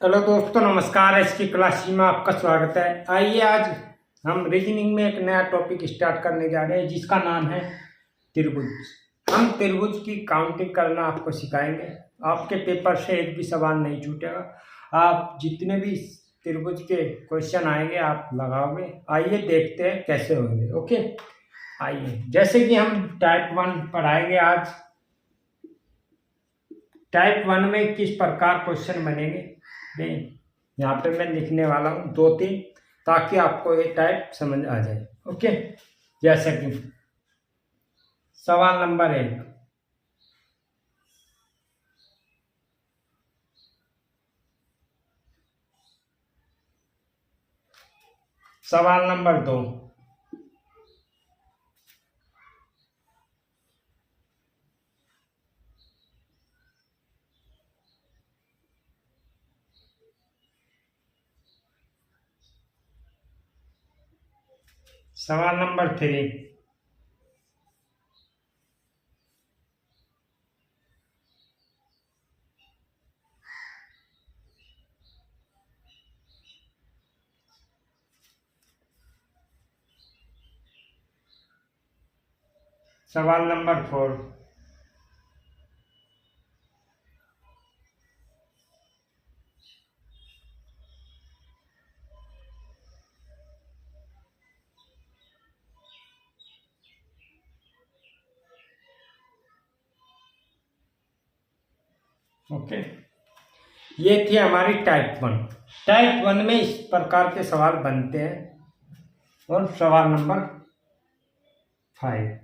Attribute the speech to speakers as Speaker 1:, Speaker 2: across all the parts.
Speaker 1: Hello दोस्तों, नमस्कार। इसकी क्लास में आपका स्वागत है। आइए आज हम रीजनिंग में एक नया टॉपिक स्टार्ट करने जा रहे हैं जिसका नाम है त्रिभुज। हम त्रिभुज की काउंटिंग करना आपको सिखाएंगे। आपके पेपर से एक भी सवाल नहीं छूटेगा। आप जितने भी त्रिभुज के क्वेश्चन आएंगे आप लगाओगे। आइए देखते हैं कैसे होंगे। ओके, आइए। जैसे कि हम टाइप 1 पढ़ाएंगे आज। टाइप 1 में किस प्रकार क्वेश्चन बनेंगे नहीं, यहाँ पे मैं लिखने वाला हूँ 2-3, ताकि आपको ये टाइप समझ आ जाए। ओके, जैसे कि सवाल नंबर 1, सवाल नंबर 2, सवाल नंबर 3, सवाल नंबर 4, ओके। ये थी हमारी टाइप 1। टाइप 1 में इस प्रकार के सवाल बनते हैं। और सवाल नंबर 5,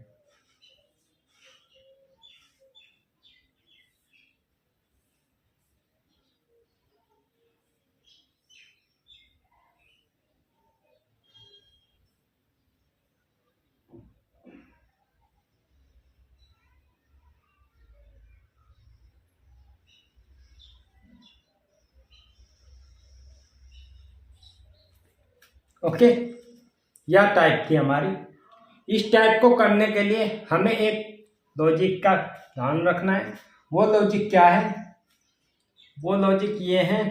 Speaker 1: ओके। यह टाइप थी हमारी। इस टाइप को करने के लिए हमें एक लॉजिक का ध्यान रखना है। वो लॉजिक क्या है? वो लॉजिक ये है,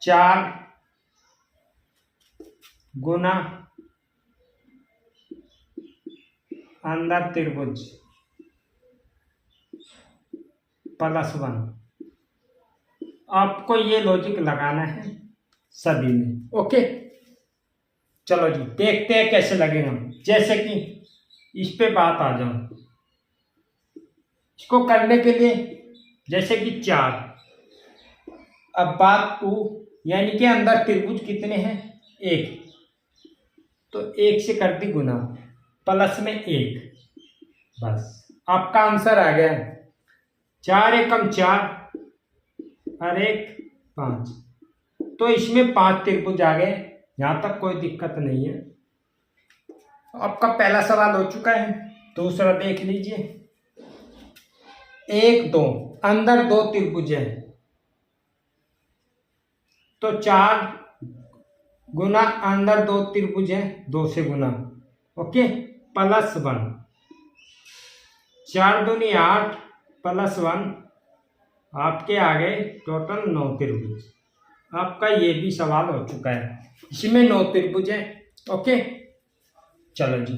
Speaker 1: चार गुना अंदर त्रिभुज +1। आपको ये लॉजिक लगाना है सभी में। ओके, चलो जी देखते हैं कैसे लगेगा। जैसे कि इस पे बात आ जाओ। इसको करने के लिए जैसे कि 4, अब बात 2, यानी कि अंदर त्रिभुज कितने हैं? 1, तो 1 से कर दी गुना, प्लस में 1, बस आपका आंसर आ गया। 4 एकम 4 और 1 5। तो इसमें 5 त्रिभुज आ गए। यहाँ तक कोई दिक्कत नहीं है। आपका पहला सवाल हो चुका है। दूसरा देख लीजिए। 1 2 अंदर 2 त्रिभुज है, तो 4 गुना अंदर 2 त्रिभुज है, 2 से गुना। ओके, +1, 4 दूनी 8 +1, आपके आ गए टोटल 9 त्रिभुज। आपका ये भी सवाल हो चुका है। इसमें 9 त्रिभुज है। ओके, चलो जी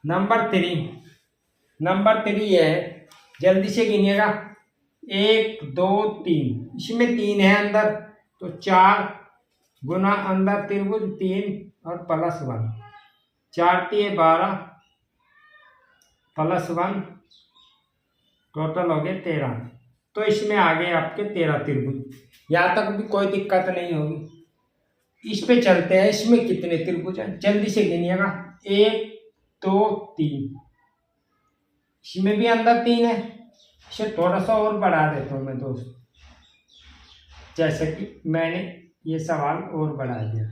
Speaker 1: नंबर 3 है। जल्दी से गिनिएगा। 1 2 3, इसमें 3 है अंदर, तो 4 गुना अंदर त्रिभुज 3 और +1, 4 3 12 +1, टोटल हो गए 13। तो इसमें आ गए आपके 13 त्रिभुज। यहाँ तक भी कोई दिक्कत नहीं होगी। इस पे चलते हैं। इसमें कितने त्रिभुज हैं जल्दी से गिनिएगा। 1 2 3, इसमें भी अंदर 3 है। इसे थोड़ा सा और बढ़ा देता हूँ मैं दोस्त, जैसे कि मैंने ये सवाल और बढ़ा दिया।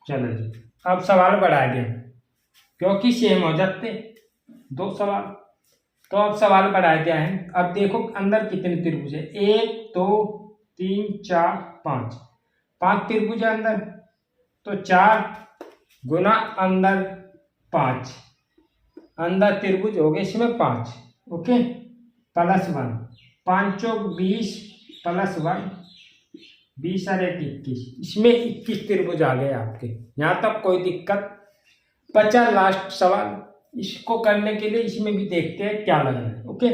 Speaker 1: चलो जी, अब सवाल बढ़ा दिया क्योंकि सेम हो जाते 2 सवाल। तो अब सवाल बढ़ा दिया है। अब देखो अंदर कितने त्रिभुज है। 1 2 3 4 5, 5 त्रिभुज है अंदर, तो 4 गुना अंदर 5, अंदर त्रिभुज हो गए इसमें 5, ओके, प्लस 1, 5 चौक 20 प्लस 1 20 और 1 21, इसमें 21 त्रिभुज आ गए आपके। यहाँ तक कोई दिक्कत? बचा लास्ट सवाल, इसको करने के लिए इसमें भी देखते हैं क्या लग रहा है, ओके,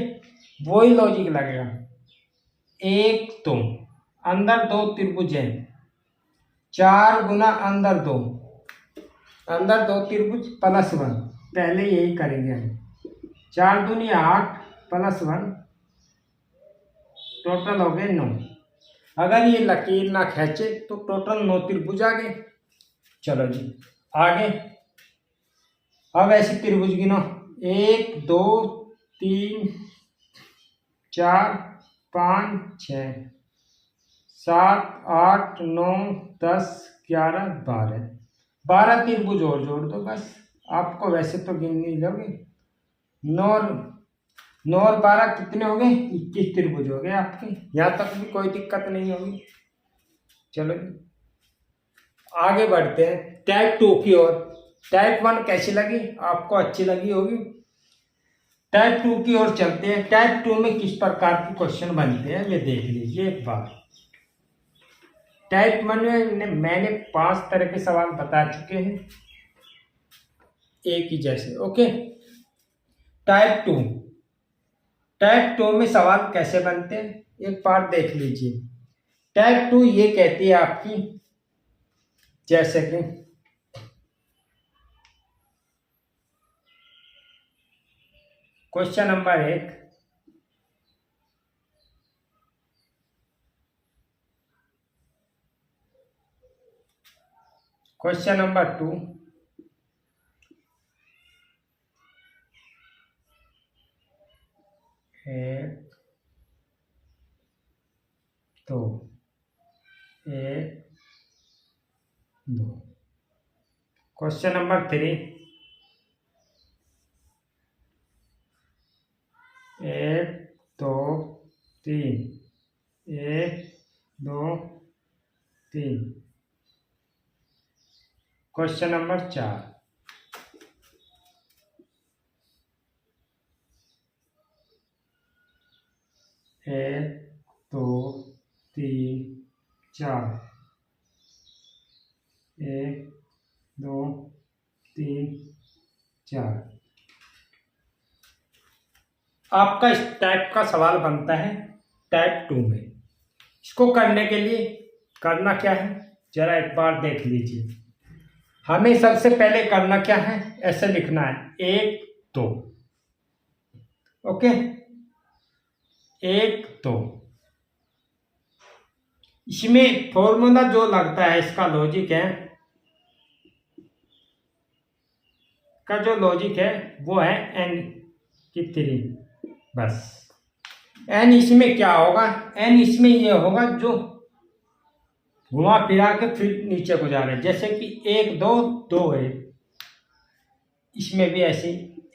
Speaker 1: वही लॉजिक लगेगा। 1 2 अंदर 2 त्रिभुज है, 4 गुना अंदर 2, अंदर 2 त्रिभुज प्लस 1, पहले यही करेंगे हम। 4 दूनी 8 प्लस 1, टोटल हो गए 9। अगर ये लकीर ना खींचे तो टोटल 9 त्रिभुज आ गए। चलो जी आगे, अब ऐसे त्रिभुज गिनो, 1 2 3 4 5 6 7 8 9 10 11 12, 12 त्रिभुज और जोड़ दो बस। आपको वैसे तो गिन नहीं लोगे। 9 और 12 कितने हो गए? 21 त्रिभुज हो गए आपके। यहाँ तक भी कोई दिक्कत नहीं होगी। चलो आगे बढ़ते हैं टाइप 2 की ओर। टाइप 1 कैसी लगी आपको? अच्छी लगी होगी। टाइप 2 की ओर चलते हैं। टाइप 2 में किस प्रकार के क्वेश्चन बनते हैं ये देख लीजिए एक बार। टाइप 1 में मैंने 5 तरह के सवाल बता चुके हैं एक ही जैसे, ओके। टाइप 2, टाइप 2 में सवाल कैसे बनते हैं एक बार देख लीजिए। टाइप 2 ये कहती है आपकी, जैसे कि क्वेश्चन नंबर 1, क्वेश्चन नंबर 2, एक दो, एक दो। Question number 3, 1 2 3, 1 2 3। Question number 4, 1 2 3 4, 1 2 3 4। आपका इस टाइप का सवाल बनता है टाइप 2 में। इसको करने के लिए करना क्या है जरा एक बार देख लीजिए। हमें सबसे पहले करना क्या है, ऐसे लिखना है 1 2, ओके, 1 2। इसमें फॉर्मूला जो लगता है इसका लॉजिक है, का जो लॉजिक है वो है n की 3 बस। n इसमें क्या होगा, n इसमें ये होगा जो घुमा फिरा के फिर नीचे को जा रहे हैं। जैसे कि 1 2 2 है, इसमें भी ऐसे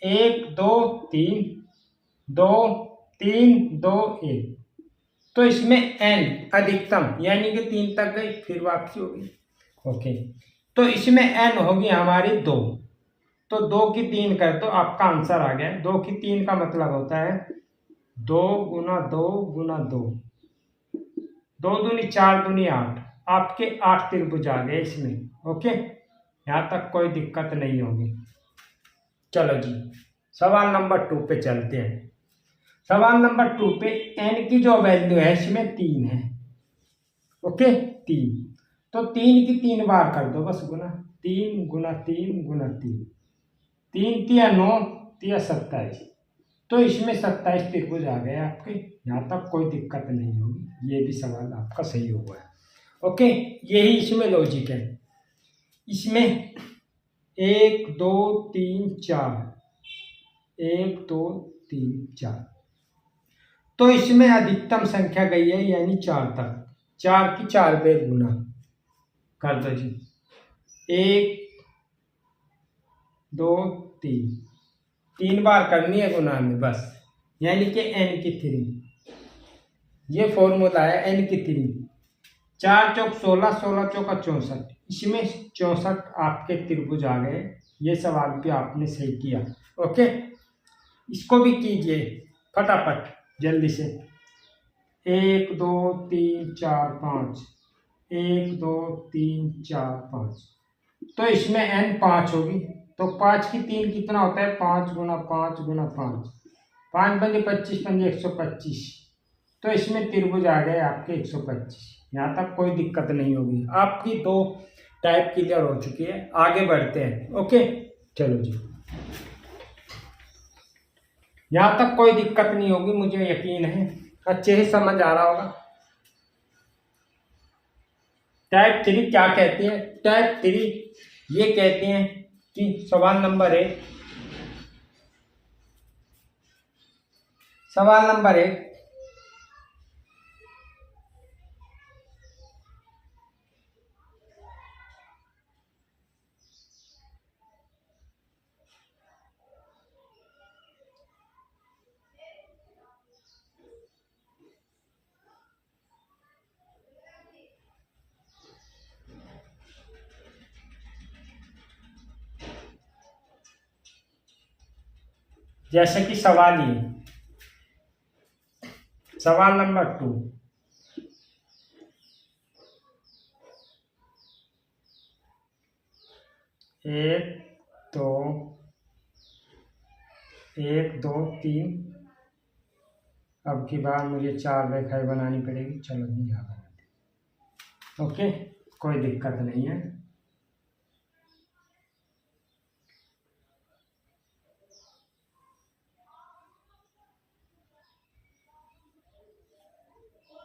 Speaker 1: 1 2 3 2 3 2 1। तो इसमें n अधिकतम यानी कि 3 तक गई फिर वापसी होगी, ओके। तो इसमें n होगी हमारी 2, तो 2 की 3 कर दो आपका आंसर आ गया। 2 की 3 का मतलब होता है 2 गुना 2 गुना 2, 2 दूनी 4 दूनी 8, आपके 8 त्रिभुज आ गए इसमें, ओके। यहाँ तक कोई दिक्कत नहीं होगी। चलो जी सवाल नंबर 2 पे चलते हैं। सवाल नंबर 2 पे n की जो वैल्यू है इसमें 3 है, ओके, 3। तो 3 की 3 बार कर दो बस गुना, 3 गुना 3 गुना 3, 3 तिया 9 तिया 27। तो इसमें 27 त्रिभुज आ गए आपके। यहाँ तक कोई दिक्कत नहीं होगी, ये भी सवाल आपका सही हुआ है, ओके। यही इसमें लॉजिक है। इसमें 1 2 3 4, 1 2 3 4, तो इसमें अधिकतम संख्या गई है यानी 4 तक। 4 की 4 बेर गुना कर दो जी, 1 2 3, 3 बार करनी है गुना में बस, यानी कि n की 3। ये फॉर्मूला है n की 3। 4 चौक 16, 16 चौका 64, इसमें 64 आपके त्रिभुज आ गए। ये सवाल भी आपने सही किया। ओके, इसको भी कीजिए फटाफट जल्दी से। 1 2 3 4 5, 1 2 3 4 5, तो इसमें n 5 होगी। तो 5 की 3 कितना होता है? 5 गुना 5 गुना 5, 5 पंजे 25, पंजे 125, तो इसमें त्रिभुज आ गए आपके 125। यहाँ तक कोई दिक्कत नहीं होगी। आपकी 2 टाइप क्लियर हो चुकी है। आगे बढ़ते हैं। ओके, चलो जी, यहाँ तक कोई दिक्कत नहीं होगी, मुझे यकीन है अच्छे से समझ आ रहा होगा। टाइप 3 क्या कहते हैं? टाइप 3 ये कहते हैं कि सवाल नंबर 1, सवाल नंबर 1, जैसे कि सवाल ये, सवाल नंबर 2, एक दो तीन, अब की बार मुझे 4 रेखाएं बनानी पड़ेगी। चलो जी, यहाँ बनाते। ओके, कोई दिक्कत नहीं है।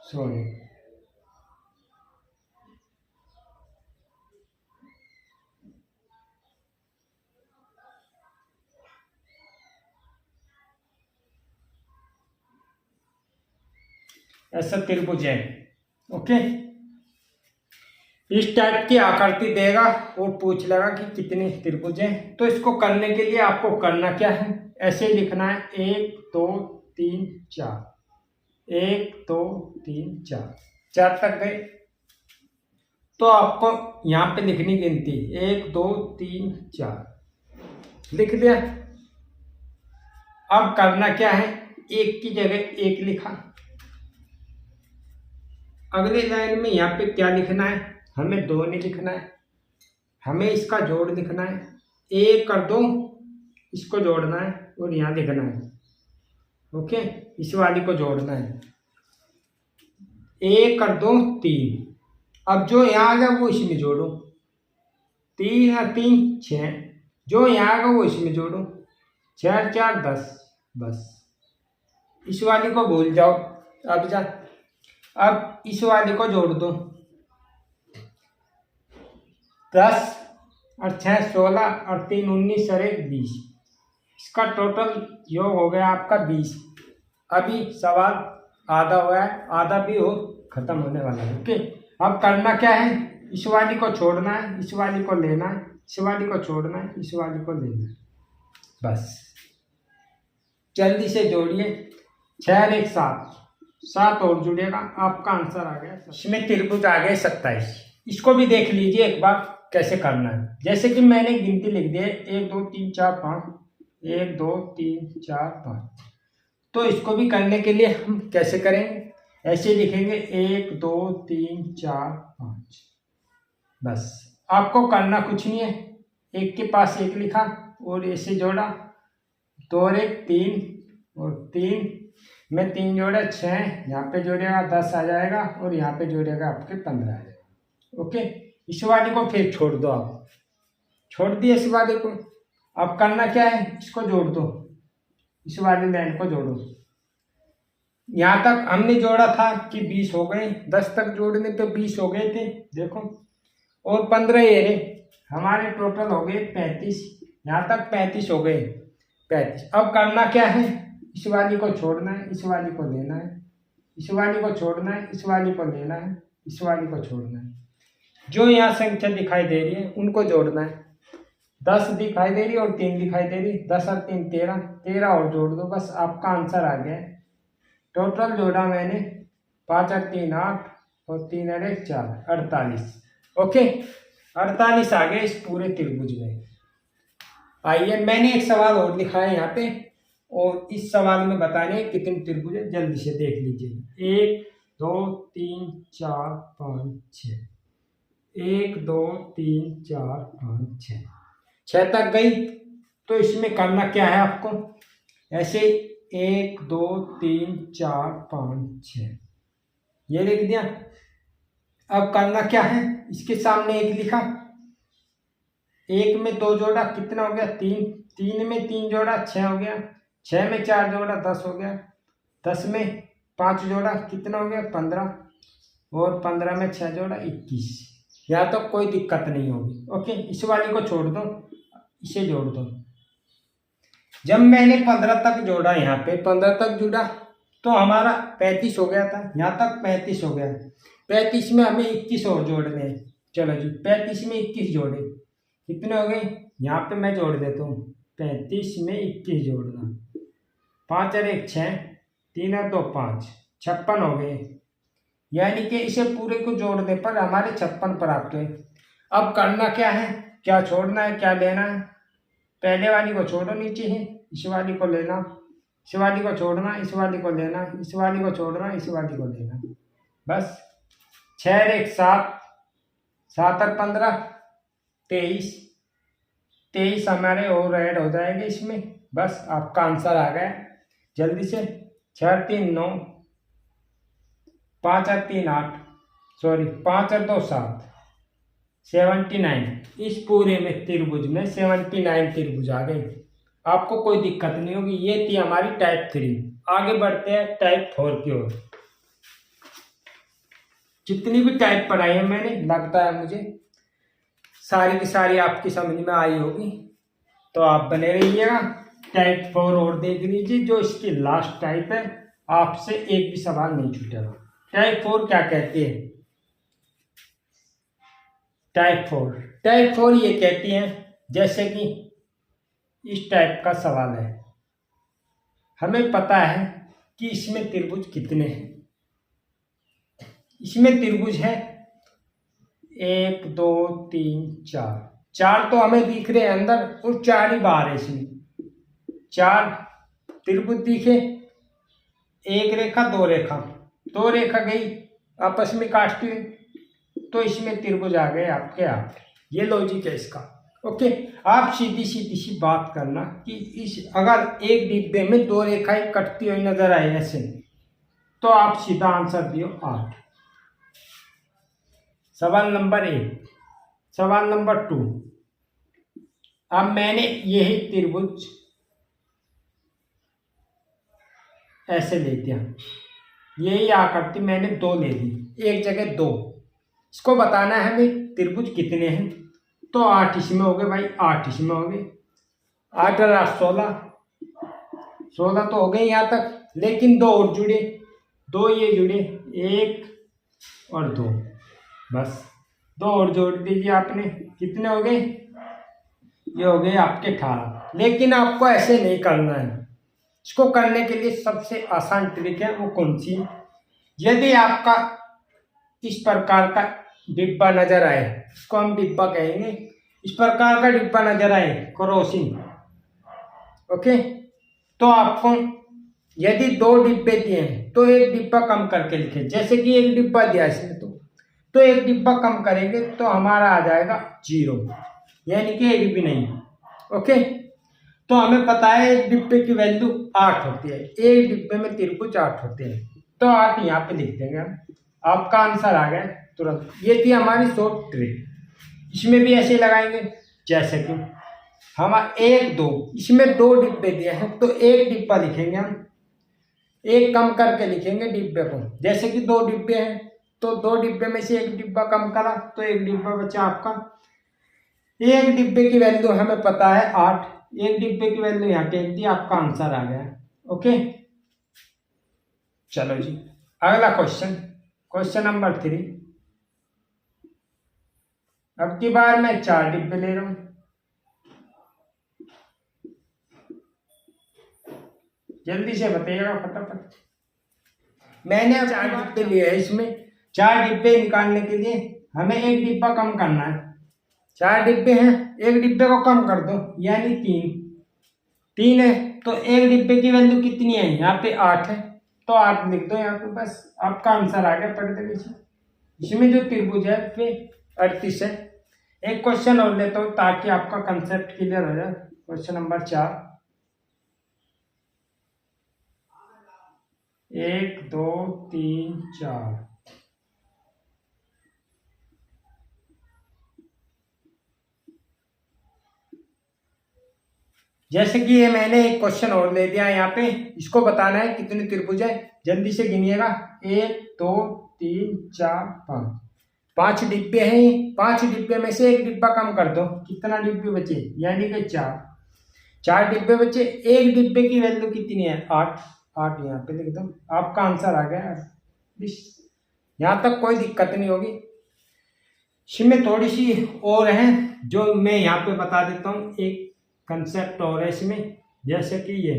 Speaker 1: सॉरी, ऐसा त्रिभुज है। ओके, इस टाइप की आकृति देगा और पूछ लेगा कि कितने त्रिभुज हैं। तो इसको करने के लिए आपको करना क्या है? ऐसे ही लिखना है 1 2 3 4, 1 2 3 4, 4 तक गए। तो आपको यहाँ पे लिखनी गिनती 1 2 3 4 लिख दिया। अब करना क्या है? एक की जगह 1 लिखा। अगली लाइन में यहाँ पे क्या लिखना है? हमें 2 नहीं लिखना है, हमें इसका जोड़ लिखना है। 1 कर 2, इसको जोड़ना है और यहाँ लिखना है। ओके, इस वाली को जोड़ना है। 1 कर 2 3, अब जो यहाँ आ गया वो इसमें जोड़ो। 3 और 3 6, जो यहाँ आ गया वो इसमें जोड़ो। 4 4 10, बस इस वाली को भूल जाओ। अब इस वाली को जोड़ दो। 10 और 6 16 और 3 19 और 1 20, इसका टोटल योग हो गया आपका 20। अभी सवाल आधा हुआ है, आधा भी हो खत्म होने वाला है। ओके, अब करना क्या है? इस वाली को छोड़ना है, इस वाली को लेना है, इस वाली को छोड़ना है, इस वाली को लेना है, बस। जल्दी से जोड़िए। 6 और 1 7, 7 और जुड़ेगा, आपका आंसर आ गया। इसमें त्रिभुज आ गए 27। इसको भी देख लीजिए एक बार कैसे करना है। जैसे कि मैंने गिनती लिख दी है 1 2 3 4 5, 1 2 3 4 5। तो इसको भी करने के लिए हम कैसे करेंगे? ऐसे लिखेंगे 1 2 3 4 5, बस। आपको करना कुछ नहीं है, 1 के पास 1 लिखा और ऐसे जोड़ा। 2 और 1 3 और 3 में 3 जोड़ा 6, यहाँ पे जोड़ेगा 10 आ जाएगा और यहाँ पे जोड़ेगा आपके 15 आ जाएगा। ओके, इस वाले को फिर छोड़ दो। आप छोड़ दिए इस वाले को। अब करना क्या है? इसको जोड़ दो, इस वाली लाइन को जोड़ो। यहाँ तक हमने जोड़ा था कि 20 हो गए, 10 तक जोड़ने तो 20 हो गए थे, देखो, और 15 ये रहे, हमारे टोटल हो गए 35। यहाँ तक 35 हो गए, 35। अब करना क्या है? इस वाली को छोड़ना है, इस वाली को लेना है, इस वाली को छोड़ना है, इस वाली को लेना है, इस वाली को छोड़ना है। जो यहाँ संख्या दिखाई दे रही है उनको जोड़ना है। 10 दिखाई दे रही और 3 दिखाई दे रही, 10 और 3 13, 13 और जोड़ दो, बस आपका आंसर आ गया है। टोटल जोड़ा मैंने 5 और 3 8, और 3 और 1 4, 48। ओके, 48 आ गए इस पूरे त्रिभुज में। आइए मैंने एक सवाल और लिखा है यहाँ पे, और इस सवाल में बताने कितने त्रिभुज है, जल्दी से देख लीजिए। 1 2 3 4 5 6, 1 2 3 4 5 6, 6 तक गई। तो इसमें करना क्या है आपको, ऐसे 1 2 3 4 5 6 ये लिख दिया। अब करना क्या है, इसके सामने 1 लिखा, 1 में 2 जोड़ा कितना हो गया 3, 3 में 3 जोड़ा 6 हो गया, 6 में 4 जोड़ा 10 हो गया, 10 में 5 जोड़ा कितना हो गया 15, और 15 में 6 जोड़ा 21। यहाँ तो कोई दिक्कत नहीं होगी। ओके, इस वाली को छोड़ दो, इसे जोड़ दो। जब मैंने 15 तक जोड़ा, यहाँ पे 15 तक जुड़ा तो हमारा 35 हो गया था, यहाँ तक 35 हो गया। 35 में हमें 21 और जोड़ने हैं। चलो जी, 35 में 21 जोड़े, कितने हो गए, यहाँ पे मैं जोड़ देता हूँ। 35 में 21 जोड़ना, 5 और 1 6, 3 और 2 5, 56 हो गए। यानी कि इसे पूरे को जोड़ने पर हमारे 56 प्राप्त हुए। अब करना क्या है, क्या छोड़ना है क्या लेना है, पहले वाली को छोड़ो नीचे है, इस वाली को लेना, इस वाली को छोड़ना, इस वाली को लेना, इस वाली को छोड़ना, इस वाली को लेना। बस 6 और 1 7, 7 और 15 23, 23 हमारे और ऐड हो जाएंगे इसमें। बस आपका आंसर आ गया। जल्दी से 6 और 3 9, 5 और 3 8, सॉरी 5 और 2 7, 79। इस पूरे में त्रिभुज में 79 त्रिभुज आ गए। आपको कोई दिक्कत नहीं होगी। ये थी हमारी टाइप 3। आगे बढ़ते हैं टाइप 4 की ओर। जितनी भी टाइप पढ़ाई है मैंने, लगता है मुझे सारी की सारी आपकी समझ में आई होगी। तो आप बने रहिएगा, टाइप 4 और देख लीजिए, जो इसकी लास्ट टाइप है। आपसे एक भी सवाल नहीं छूटेगा। टाइप 4 क्या कहती है, टाइप 4 ये कहती है, जैसे कि इस टाइप का सवाल है, हमें पता है कि इसमें त्रिभुज कितने हैं। इसमें त्रिभुज है 1 2 3 4, 4 तो हमें दिख रहे हैं अंदर और 4 ही बाहर है। इसमें 4 त्रिभुज दिखे, 1 रेखा 2 रेखा, 2 रेखा गई आपस में काटती हुई, तो इसमें त्रिभुज आ गए आपके 8। ये लॉजिक है इसका। ओके, आप सीधी सीधी सी बात करना कि इस अगर एक डिब्बे में 2 रेखाएं कटती हुई नजर आए ऐसे, तो आप सीधा आंसर दियो 8। सवाल नंबर 1। सवाल नंबर 2, अब मैंने यही त्रिभुज ऐसे ले दिया, यही आकृति मैंने 2 ले ली, एक जगह 2। इसको बताना है हमें त्रिभुज कितने हैं। तो 8 इसमें हो गए भाई, 8 इसमें हो गए, 8 और 8 16, 16 तो हो गए यहाँ तक। लेकिन 2 और जुड़े, 2 ये जुड़े, 1 और 2, बस 2 और जोड़ दीजिए आपने, कितने हो गए, ये हो गए आपके 18। लेकिन आपको ऐसे नहीं करना है। इसको करने के लिए सबसे आसान ट्रिक है, वो कौन सी, यदि आपका इस प्रकार का डिब्बा नजर आए, इसको हम डिब्बा कहेंगे, इस प्रकार का डिब्बा नजर आए क्रॉसिंग, ओके, तो आपको यदि 2 डिब्बे दिए हैं तो एक डिब्बा कम करके लिखे। जैसे कि एक डिब्बा दिया इसमें, तो एक डिब्बा कम करेंगे तो हमारा आ जाएगा 0, यानी कि एक भी नहीं। ओके, तो हमें पता है एक डिब्बे की वैल्यू 8 होती है, एक डिब्बे में त्रिभुज 8 होते हैं, तो 8 यहाँ पे लिख देंगे हम। आपका आंसर आ गया तुरंत। ये थी हमारी शॉर्ट ट्रिक। इसमें भी ऐसे लगाएंगे, जैसे कि हम 1 2, इसमें 2 डिब्बे दिए हैं तो एक डिब्बा लिखेंगे हम, एक कम करके लिखेंगे डिब्बे को। जैसे कि 2 डिब्बे हैं तो 2 डिब्बे में से एक डिब्बा कम करा तो एक डिब्बा बचा आपका। एक डिब्बे की वैल्यू हमें पता है 8, एक डिब्बे की वैल्यू यहाँ टेक दी, आपका आंसर आ गया। ओके, चलो जी अगला क्वेश्चन, क्वेश्चन नंबर 3। अब की बार मैं 4 डिब्बे ले रहा हूं, जल्दी से बताइएगा फटाफट। मैंने 4 डिब्बे लिए हैं, इसमें 4 डिब्बे निकालने के लिए हमें एक डिब्बा कम करना है। 4 डिब्बे हैं, एक डिब्बे को कम कर दो, यानी 3 है, तो एक डिब्बे की वैल्यू कितनी है, यहाँ पे 8 है, तो 8 लिख दो यहाँ पे, बस आपका आंसर आ गया पर्दे पीछे। इसमें जो त्रिभुज है वे 38 है। एक क्वेश्चन और लेता हूँ ताकि आपका कंसेप्ट क्लियर हो जाए। Question number 4, 1 2 3 4। जैसे कि ये मैंने एक क्वेश्चन और ले दिया यहाँ पे, इसको बताना है कितने त्रिभुज है, जल्दी से गिनिएगा। 1 2 3 4 5, 5 डिब्बे हैं। 5 डिब्बे में से एक डिब्बा कम कर दो, कितना डिब्बे बचे, यानी कि 4 डिब्बे बचे। एक डिब्बे की वैल्यू कितनी है, 8 यहाँ पे लिख दो, आपका आंसर आ गया। यहाँ तक कोई दिक्कत नहीं होगी। इसमें थोड़ी सी और है जो मैं यहाँ पे बता देता हूँ, एक कंसेप्ट और है इसमें, जैसे कि ये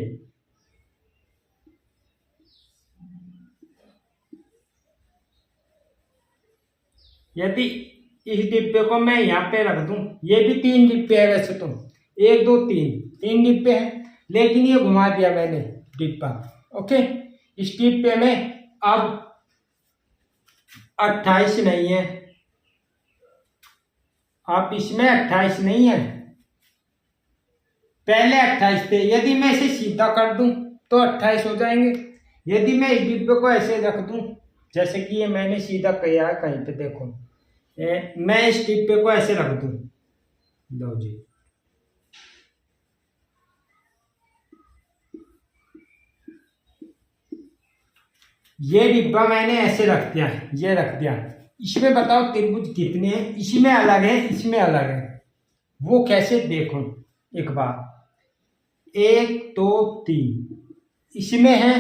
Speaker 1: यदि इस डिब्बे को मैं यहाँ पे रख दूं, ये भी 3 डिब्बे है वैसे तो, 1 2 3 डिब्बे हैं, लेकिन ये घुमा दिया मैंने डिब्बा। ओके, इस डिब्बे में अब 28 नहीं है, आप इसमें 28 नहीं है, पहले 28 थे। यदि मैं इसे सीधा कर दूं तो 28 हो जाएंगे। यदि मैं इस डिब्बे को ऐसे रख दूं, जैसे कि ये मैंने सीधा किया है, कहीं पे देखो, मैं इस डिब्बे को ऐसे रख दूं, लो जी, ये डिब्बा मैंने ऐसे रख दिया, ये रख दिया। इसमें बताओ त्रिभुज कितने हैं, इसमें अलग है, इसमें अलग है, वो कैसे देखो एक बार। 1 2 3, इसमें है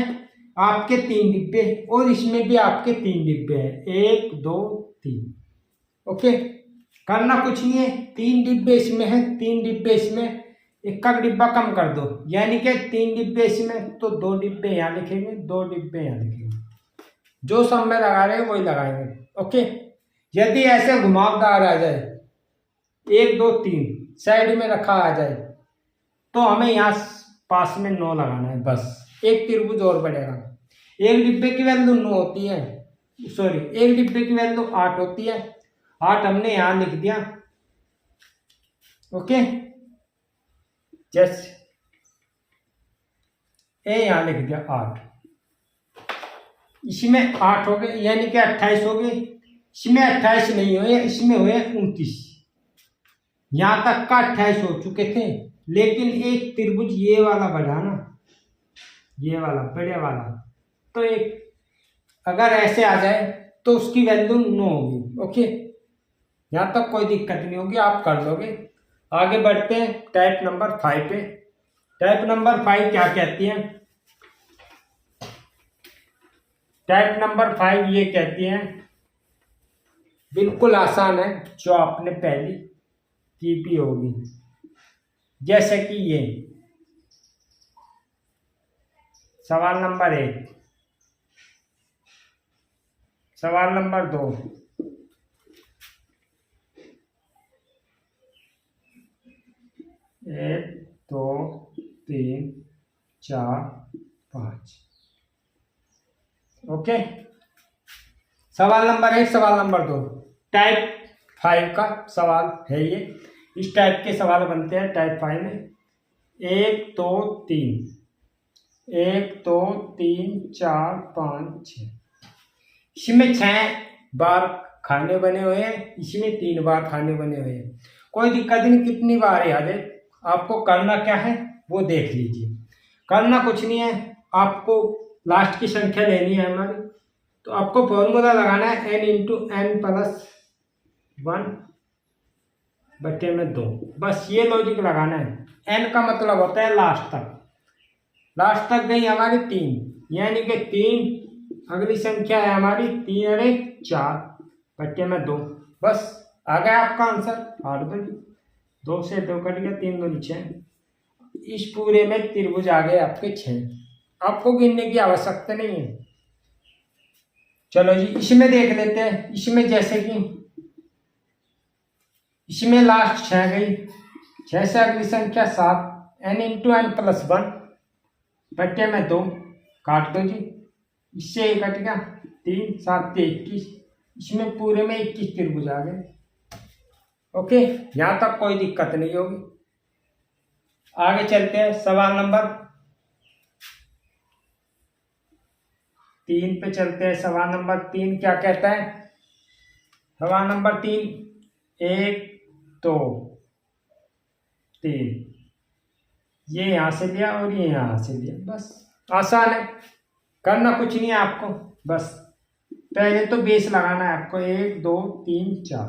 Speaker 1: आपके 3 डिब्बे और इसमें भी आपके 3 डिब्बे हैं, 1 2 3। ओके, करना कुछ नहीं है, 3 डिब्बे इसमें है, 3 डिब्बे इसमें, एक का डिब्बा कम कर दो, यानी कि 3 डिब्बे इसमें, तो 2 डिब्बे यहाँ लिखेंगे, 2 डिब्बे यहाँ लिखेंगे, जो सब में लगा रहे हैं वही लगाएंगे। ओके, यदि ऐसे घुमावदार आ जाए, 1 2 3 साइड में रखा आ जाए, तो हमें यहाँ पास में 9 लगाना है, बस एक त्रिभुज और बढ़ेगा। एक डिब्बे की वैल्यू 9 होती है, सॉरी, एक डिब्बे की वैल्यू 8 होती है, 8 हमने यहाँ लिख दिया। ओके, जैसे यहाँ लिख दिया 8, इसमें 8 हो गए, यानी कि 28 हो गए। इसमें 28 नहीं हुए, इसमें हुए 29। यहां तक का 28 हो चुके थे, लेकिन एक त्रिभुज ये वाला बढ़ा ना, ये वाला बड़े वाला, तो एक अगर ऐसे आ जाए तो उसकी वैल्यू 9 होगी। ओके, यहां तक कोई दिक्कत नहीं होगी, आप कर लोगे। आगे बढ़ते हैं टाइप नंबर 5 पे। टाइप नंबर 5 क्या कहती है, टाइप नंबर 5 ये कहती है, बिल्कुल आसान है, जो आपने पहली की भी होगी, जैसे कि ये सवाल नंबर 1, सवाल नंबर 2, 1 2 3 4 5। ओके, सवाल नंबर 1, सवाल नंबर 2, टाइप 5 का सवाल है ये। इस टाइप के सवाल बनते हैं टाइप 5 में। 1 2 3, 1 2 3 4 5 6, इसमें 6 बार खाने बने हुए हैं, इसमें 3 बार खाने बने हुए हैं। कोई दिक्कत नहीं, कितनी बार याद है, आपको करना क्या है वो देख लीजिए। करना कुछ नहीं है, आपको लास्ट की संख्या लेनी है हमारी, तो आपको फॉर्मूला लगाना है n इंटू एन प्लस 1 बटे में 2, बस ये लॉजिक लगाना है। n का मतलब होता है लास्ट तक, लास्ट तक गई हमारी 3, यानी कि 3, अगली संख्या है हमारी 3 और 4 बटे में 2, बस आ गया आपका आंसर। 8 2 से 2 कट गया, 3 2 6, इस पूरे में त्रिभुज आ गए आपके 6, आपको गिनने की आवश्यकता नहीं है। चलो जी इसमें देख लेते हैं। इसमें जैसे कि इसमें लास्ट 6 गई, 6 से अगली संख्या 7, n इंटू एन प्लस 1 बट्टे में 2 काट दो जी। इससे ये कट गया 3 7 21, इसमें पूरे में 21 त्रिभुज आ गए। ओके, यहाँ तक कोई दिक्कत नहीं होगी। आगे चलते हैं सवाल नंबर 3 पे चलते हैं। सवाल नंबर 3 क्या कहता है? सवाल नंबर 3 1 2 3, ये यहां से लिया और ये यहां से लिया, बस आसान है, करना कुछ नहीं है आपको। बस पहले तो बेस लगाना है आपको। 1 2 3 4,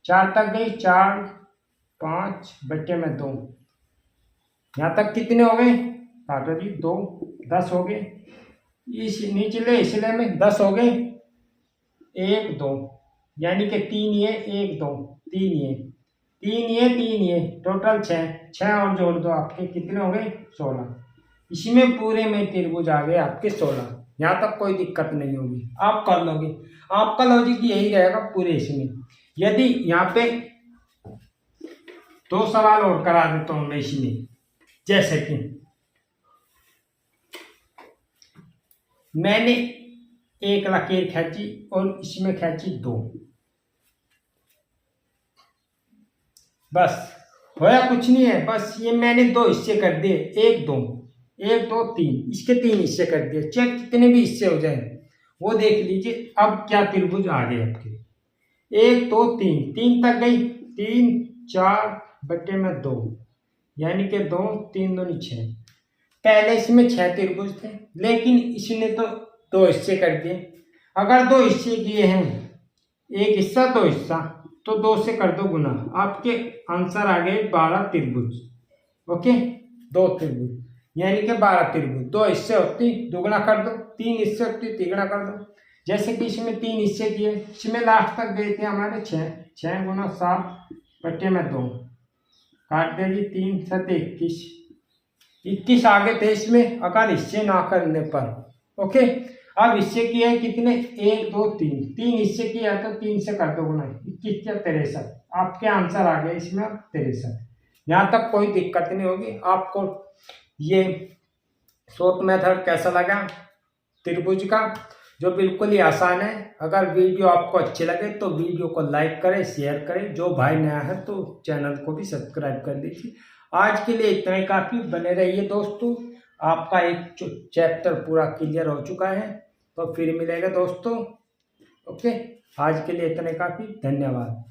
Speaker 1: 4 तक गई, 4 5 बट्टे में 2, यहाँ तक कितने हो गए? काटो जी 2, 10 हो गए। इस निचले हिस्से में 10 हो गए। 1 2 यानी कि 3 ये 1 2 3 ये 3 ये 3 ये टोटल 6 और जोड़ दो, आपके कितने हो गए? 16। इसमें पूरे में त्रिभुज आ गए आपके 16। यहाँ तक कोई दिक्कत नहीं होगी, आप कर लोगे। आपका लॉजिक यही रहेगा पूरे इसमें। यदि यहाँ पे 2 सवाल और करा देता हूँ मैं इसमें, जैसे कि मैंने एक लकीर खींची और इसमें खींची 2, बस होया कुछ नहीं है। बस ये मैंने 2 हिस्से कर दिए, 1 2 1 2 3, इसके 3 हिस्से कर दिए। चाहे कितने भी हिस्से हो जाए वो देख लीजिए। अब क्या त्रिभुज आ गए आपके? 1 2 3, 3 तक गई, 3 4 बट्टे में 2, यानी कि 2 3 2 6। पहले इसमें 6 त्रिभुज थे, लेकिन इसने तो 2 हिस्से कर दिए। अगर 2 हिस्से किए हैं, एक हिस्सा 2 हिस्सा, तो 2 से कर दो गुना, आपके आंसर आ गए 12 त्रिभुज। ओके, 2 त्रिभुज यानी कि 12 त्रिभुज। 2 हिस्से होती दुगुना कर दो, 3 हिस्से होती तिगुना कर दो। जैसे कि इसमें 3 हिस्से किए, इसमें लास्ट तक गए थे हमारे 6, 6 गुना 7 बट्टे में 2, काट दे जी 3 7 21, 21 आगे थे इसमें अगर हिस्से ना करने पर। ओके, अब हिस्से किए हैं कितने? 1 2 3, 3 हिस्से किया तो 3 से कर दो गुना, 21 या 63, आपके आंसर आ गए इसमें 63। यहाँ तक कोई दिक्कत नहीं होगी। आपको ये शॉर्ट मेथड कैसा लगा त्रिभुज का, जो बिल्कुल ही आसान है। अगर वीडियो आपको अच्छे लगे तो वीडियो को लाइक करें, शेयर करें। जो भाई नया है तो चैनल को भी सब्सक्राइब कर दीजिए। आज के लिए इतना ही काफ़ी, बने रहिए दोस्तों। आपका एक चैप्टर पूरा क्लियर हो चुका है, तो फिर मिलेगा दोस्तों। ओके, आज के लिए इतना ही काफ़ी, धन्यवाद।